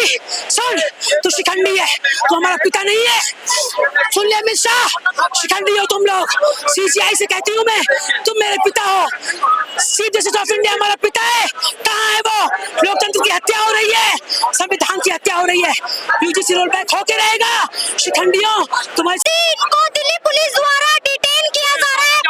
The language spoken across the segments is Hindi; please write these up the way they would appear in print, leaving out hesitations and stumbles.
मोदी सुन, तू शिखंडी है, तू हमारा पिता नहीं है। सुन ले अमित शाह, शिखंडी हो तुम लोग। सीसीआई से कहती हूँ मैं, तुम मेरे पिता हो। चीफ जस्टिस ऑफ इंडिया हमारा पिता है, कहाँ है वो? लोकतंत्र की हत्या हो रही है, संविधान की हत्या हो रही है। यूजीसी रोल बैक होके रहेगा। शिखंडियों, तुम्हारे को दिल्ली पुलिस द्वारा डिटेन किया जा रहा है।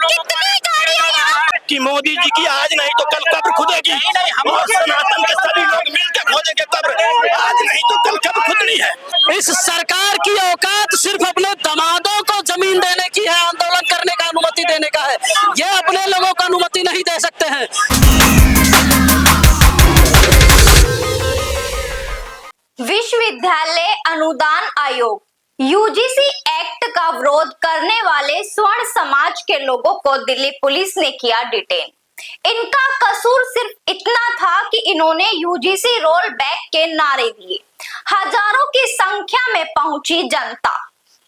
कितनी गाड़ियां यहाँ कि मोदी जी की आज नहीं तो कल कब्र खुदेगी और सनातन के सभी लोग मिलकर खोदेंगे कब्र। आज नहीं तो कल कब्र खुदनी है। इस सरकार की औकात सिर्फ अपने दामादों को जमीन देने की है, आंदोलन करने का अनुमति देने का है। ये अपने लोगों को अनुमति नहीं दे सकते हैं। विश्वविद्यालय अनुदान आयोग यूजीसी एक्ट का विरोध करने वाले स्वर्ण समाज के लोगों को दिल्ली पुलिस ने किया डिटेन। इनका कसूर सिर्फ इतना था कि इन्होंने यूजीसी रोल बैक के नारे दिए। हजारों की संख्या में पहुंची जनता।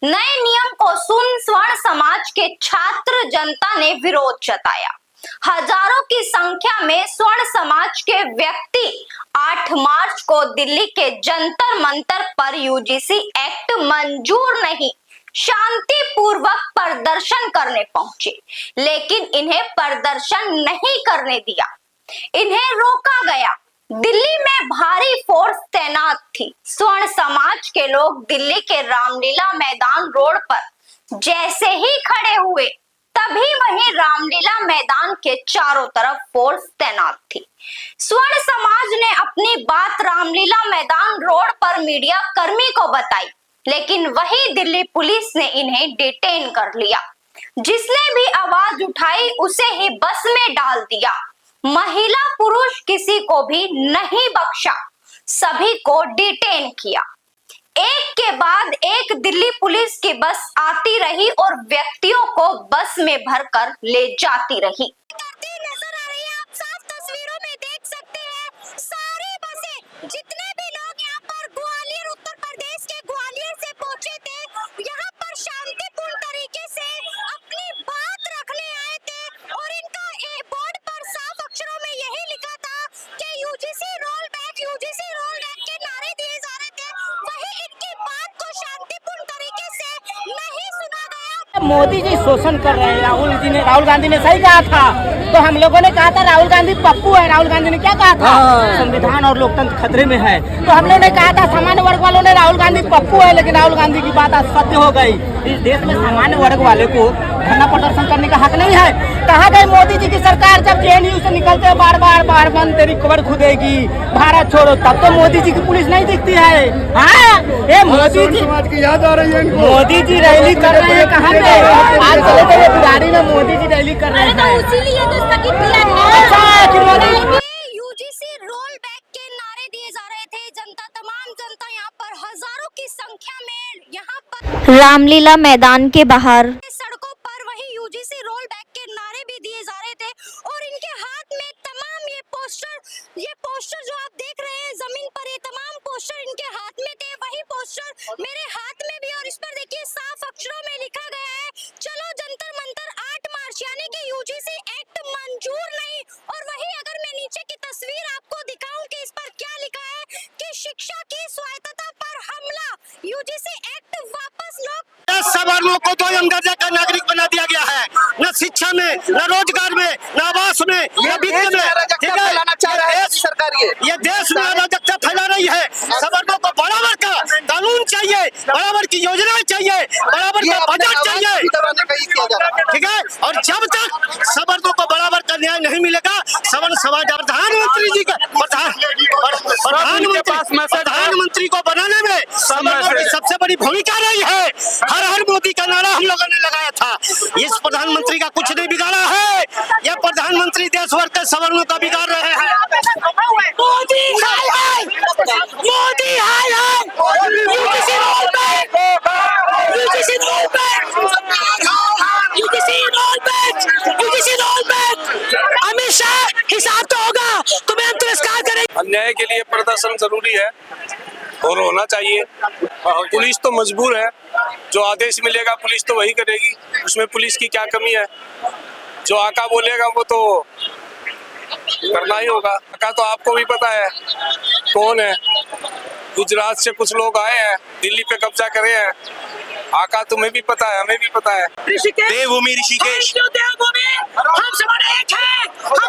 नए नियम को सुन स्वर्ण समाज के छात्र जनता ने विरोध जताया। हजारों की संख्या में स्वर्ण समाज के व्यक्ति 8 मार्च को दिल्ली के जंतर मंतर पर यूजीसी एक्ट मंजूर नहीं शांतिपूर्वक प्रदर्शन करने पहुंचे, लेकिन इन्हें प्रदर्शन नहीं करने दिया। इन्हें रोका गया। दिल्ली में भारी फोर्स तैनात थी। स्वर्ण समाज के लोग दिल्ली के रामलीला मैदान रोड पर जैसे ही खड़े हुए, तभी वहीं रामलीला मैदान के चारों तरफ फोर्स तैनात थी। स्वर्ण समाज ने अपनी बात रामलीला मैदान रोड पर मीडिया कर्मी को बताई, लेकिन वही दिल्ली पुलिस ने इन्हें डिटेन कर लिया। जिसने भी आवाज उठाई उसे ही बस में डाल दिया। महिला पुरुष किसी को भी नहीं बख्शा, सभी को डिटेन किया। एक के बाद एक दिल्ली पुलिस की बस आती रही और व्यक्तियों को बस में भरकर ले जाती रही। नजर आ रही है, आप साफ तस्वीरों में देख सकते हैं। सारी बसें, जितने भी लोग यहाँ पर ग्वालियर, उत्तर प्रदेश के ग्वालियर से पहुंचे थे, यहाँ पर शांतिपूर्ण तरीके से अपनी बात रखने आए थे और इनका बोर्ड पर साफ अक्षरों में यही लिखा था कि यूजीसी रोल बैक के नारे दिए जा रहे थे। वही इनकी बात को शांतिपूर्ण तरीके से नहीं सुना गया। मोदी जी शोषण कर रहे हैं। राहुल गांधी ने सही कहा था, तो हम लोगों ने कहा था राहुल गांधी पप्पू है। राहुल गांधी ने क्या कहा था? संविधान और लोकतंत्र खतरे में है। तो हम लोगों ने कहा था सामान्य वर्ग वालों ने राहुल गांधी पप्पू है, लेकिन राहुल गांधी की बात आज सत्य हो गई। इस देश में सामान्य वर्ग वाले को धरना प्रदर्शन करने का हक नहीं है। कहाँ गई मोदी जी की सरकार? जब जेएनयू से निकलते बार बार बंद, तेरी कब्र खुदेगी, भारत छोड़ो, तब तो मोदी जी की पुलिस नहीं दिखती है। हाँ, ये मोदी जी समाज की याद आ रही है इनको। मोदी जी रैली कर रहे हैं कहाँ पे? आज चले गए बिहारी में मोदी जी रैली कर रहे हैं। इसीलिए तो स्थगित किया है। यूजीसी रोल बैक के नारे दिए जा रहे थे। तमाम जनता यहाँ पर हजारों की संख्या में यहाँ पर रामलीला मैदान के बाहर सड़कों पर वही यूजीसी रोल बैक के नारे भी दिए जा रहे थे और इनके हाथ में तमाम ये पोस्टर जो आप देख रहे हैं जमीन पर, ये तमाम पोस्टर इनके हाथ में थे। वही पोस्टर मेरे हाथ में भी, और इस पर देखिए साफ अक्षरों में लिखा गया है, चलो जंतर मंतर 8 मार्च, यानी कि यूजीसी एक्ट मंजूर नहीं। और वही अगर मैं नीचे की तस्वीर आपको दिखाऊं कि इस पर क्या लिखा है कि शिक्षा की स्वायत्तता पर हमला, यूजीसी एक्ट वापस लो। सवर्णों को दो दर्जा का नागरिक बना दिया गया है। न शिक्षा में, न रोजगार में, न आवास में, न विद्या में। ये देश में अराजकता फैला रही है। सवर्णों को बराबर का कानून चाहिए, बराबर की योजनाएं चाहिए, बराबर का बजट चाहिए, ठीक है। और जब तक सवर्णों को बराबर का न्याय नहीं मिलेगा, सवर्ण समाज प्रधानमंत्री जी का प्रधानमंत्री को बनाने में सवर्णों की सबसे बड़ी भूमिका रही है। हर हर मोदी का नारा हम लोगों ने लगाया था। इस प्रधानमंत्री का कुछ नहीं बिगाड़ा है। यह प्रधानमंत्री देश भर के सवर्णों का बिगाड़ रहे हैं। मोदी हाय मोदी हाय UGC roll back, UGC roll back, UGC roll back, UGC roll back. Amit Shah, हिसाब तो होगा, तुम्हें हम तिरस्कार करेंगे। अन्याय के लिए प्रदर्शन जरूरी है और होना चाहिए। पुलिस तो मजबूर है, जो आदेश मिलेगा पुलिस तो वही करेगी। उसमें पुलिस की क्या कमी है? जो आका बोलेगा वो तो करना ही होगा। आका तो आपको भी पता है कौन है। गुजरात से कुछ लोग आए हैं, दिल्ली पे कब्जा करे हैं। आका तुम्हें भी पता है, हमें भी पता है। देवभूमि ऋषिकेश, देवभूमि, हम सब एक हैं।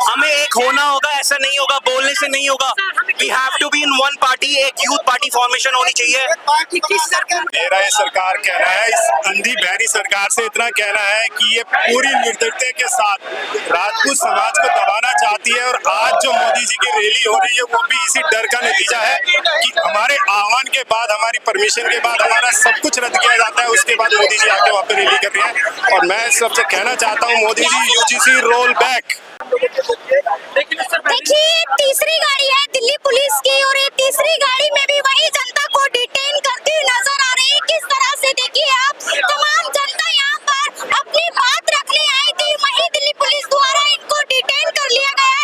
हमें एक होना होगा, ऐसा नहीं होगा, बोलने से नहीं होगा। We have to be in one party, एक यूथ पार्टी फॉर्मेशन होनी चाहिए। मेरा ये सरकार कहना है, इस अंधी बहरी सरकार से इतना कहना है कि ये पूरी निर्दयता के साथ राजपूत समाज को दबाना चाहती है। और आज जो मोदी जी की रैली हो रही है वो भी इसी डर का नतीजा है कि हमारे आह्वान के बाद, हमारी परमिशन के बाद हमारा सब कुछ रद्द किया जाता है। उसके बाद मोदी जी आके वहाँ पे रैली कर रही है। और मैं सबसे कहना चाहता हूँ, Modi ji UGC roll back. देखिए तीसरी गाड़ी है दिल्ली पुलिस की और ये तीसरी गाड़ी में भी वही जनता को डिटेन करती हुई नजर आ रही है। किस तरह से देखिए आप, तमाम जनता यहाँ पर अपनी बात रखने आई थी, वही दिल्ली पुलिस द्वारा इनको डिटेन कर लिया गया है।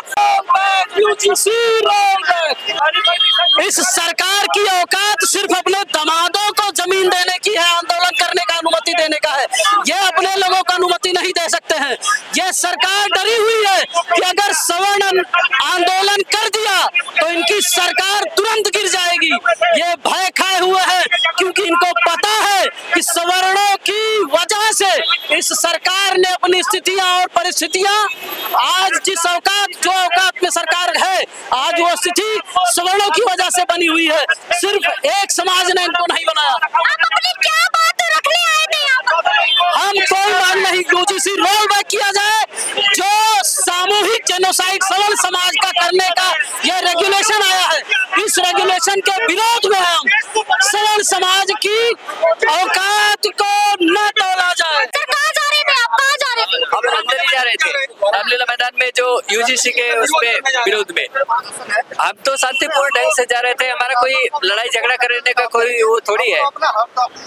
इस सरकार की औकात सिर्फ अपने दामादों को जमीन देने की है, आंदोलन करने का अनुमति देने का है। ये अपने लोगों को अनुमति नहीं दे सकते हैं। ये सरकार डरी हुई है कि अगर सवर्ण आंदोलन कर दिया तो इनकी सरकार तुरंत गिर जाएगी। ये भय खाए हुए हैं क्योंकि इनको पता है कि सवर्णों की वजह से इस सरकार ने अपनी स्थितियां और परिस्थितियां, आज जिस जो औकात में सरकार है, आज वो स्थिति सवर्णों की वजह से बनी हुई है। सिर्फ एक समाज ने इनको नहीं बनाया। आप अपनी क्या बात रखने आए थे यहाँ पर? हम कोई मांग नहीं, यूजीसी रोल बैक किया जाए। जो सामूहिक जेनोसाइड सवर्ण समाज का करने का ये रेगुलेशन आया है, इस रेगुलेशन के विरोध में हम सवर्ण समाज की औकात को न तोला जाए। सर कहाँ जा रहे थे आप, कहाँ जा रहे थे? हम अंदर ही जा रहे थे रामलीला मैदान में, जो यूजीसी के उसमें विरोध में। हम तो शांतिपूर्ण ढंग से जा रहे थे, हमारा कोई लड़ाई झगड़ा करने का कोई वो थोड़ी है।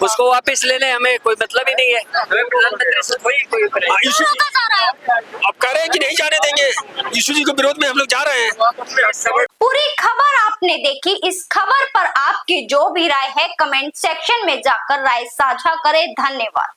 उसको वापस लेने हमें कोई मतलब ही नहीं है। हमें प्रधानमंत्री से कोई अब कह रहे हैं कि नहीं जाने देंगे, यीशु जी के विरोध में हम लोग जा रहे हैं। पूरी खबर आपने देखी। इस खबर पर आपकी जो भी राय है कमेंट सेक्शन में जाकर राय साझा करें। धन्यवाद।